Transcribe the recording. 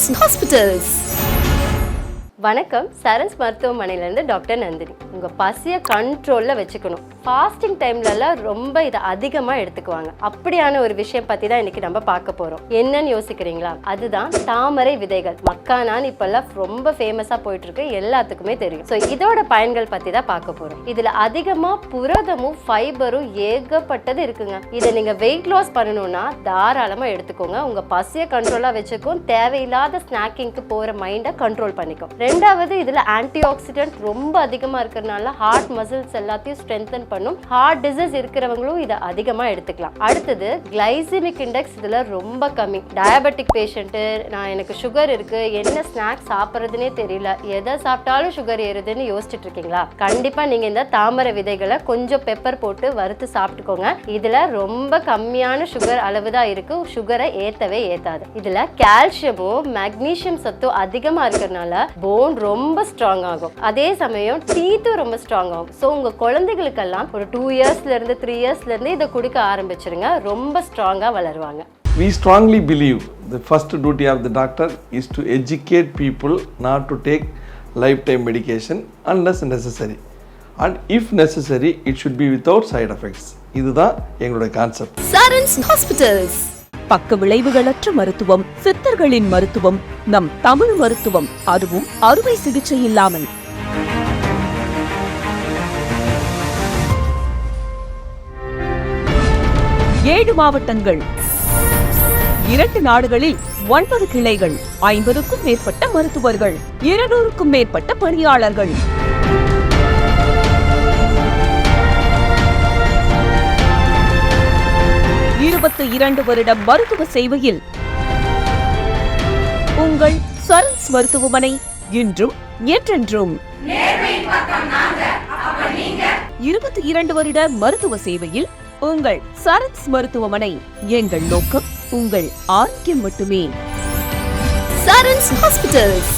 Sarans Hospitals. வணக்கம், Saran's மருத்துவமனையிலேருந்து doctor Nandini. உங்கள் பசியை கண்ட்ரோலில் வச்சுக்கணும். ஃபாஸ்டிங் டைம்லலாம் ரொம்ப இதை அதிகமாக எடுத்துக்குவாங்க. அப்படியான ஒரு விஷயம் பற்றி தான் இன்றைக்கி நம்ம பார்க்க போகிறோம். என்னன்னு யோசிக்கிறீங்களா? அதுதான் தாமரை விதைகள். மக்கானான்னு இப்போல்லாம் ரொம்ப ஃபேமஸாக போயிட்டுருக்கு, எல்லாத்துக்குமே தெரியும். ஸோ இதோட பயன்கள் பற்றி தான் பார்க்க போகிறோம். இதில் அதிகமாக புரதமும் ஃபைபரும் ஏகப்பட்டது இருக்குங்க. இதை நீங்கள் வெயிட் லாஸ் பண்ணணும்னா தாராளமாக எடுத்துக்கோங்க. உங்கள் பசியை கண்ட்ரோலாக வச்சுக்கும், தேவையில்லாத ஸ்நாக்கிங்க்கு போகிற மைண்டை கண்ட்ரோல் பண்ணிக்கும். ரெண்டாவது, இதில் ஆன்டி ஆக்சிடென்ட் ரொம்ப அதிகமாக இருக்கிறதுனால ஹார்ட் மசில்ஸ் எல்லாத்தையும் ஸ்ட்ரென்தன் பண்ணும். ஹார்ட் டிசீஸ் இருக்கிறவங்களும் இதை அதிகமாக எடுத்துக்கலாம். அடுத்தது, கிளைசிமிக் இண்டெக்ஸ் இதில் ரொம்ப கம்மி. டயபெட்டிக் பேஷண்ட்டு, எனக்கு சுகர் இருக்குது, என்ன ஸ்நாக்ஸ் சாப்பிட்றதுனே தெரியல, எதை சாப்பிட்டாலும் சுகர் ஏறுதுன்னு யோசிச்சுட்டு இருக்கீங்களா? கண்டிப்பாக நீங்கள் இந்த தாமரை விதைகளை கொஞ்சம் பெப்பர் போட்டு வறுத்து சாப்பிட்டுக்கோங்க. இதில் ரொம்ப கம்மியான சுகர் அளவு தான் இருக்குது, சுகரை ஏற்றவே ஏற்றாது. இதில் கால்சியமும் மெக்னீஷியம் சத்தும் அதிகமாக இருக்கிறதுனால போன் ரொம்ப ஸ்ட்ராங் ஆகும். அதே சமயம் டீத்தும் ரொம்ப ஸ்ட்ராங் ஆகும். ஸோ உங்கள் குழந்தைகளுக்கெல்லாம் ஒரு 2 இயர்ஸ்லேருந்து 3 இயர்ஸ்லேருந்து இதை கொடுக்க ஆரம்பிச்சிருங்க. ரொம்ப ஸ்ட்ராங்காக வளருவாங்க. We strongly believe the first duty of the doctor is to educate people not to take lifetime medication unless necessary. And if necessary, it should be without side effects. இதுதான் எங்களோட கான்செப்ட். Sarans Hospitals. பக்க விளைவுகளற்ற மருத்துவம், சித்தர்களின் மருத்துவம், நம் தமிழ் மருத்துவம், அதுவும் அறுவை சிகிச்சை இல்லாமல். ஏழு மாவட்டங்கள், 2 நாடுகளில் 9 கிளைகள், 50க்கும் மேற்பட்ட மருத்துவர்கள், 200க்கும் மேற்பட்ட பணியாளர்கள். இருபத்தி 2 வருட மருத்துவ சேவையில் உங்கள் சரன்ஸ் மருத்துவமனை, இன்றும் என்றென்றும். 22 வருட மருத்துவ சேவையில் உங்கள் சரன்ஸ் மருத்துவமனை. எங்கள் நோக்கம் உங்கள் ஆரோக்கியம் மட்டுமே. Sarans Hospitals.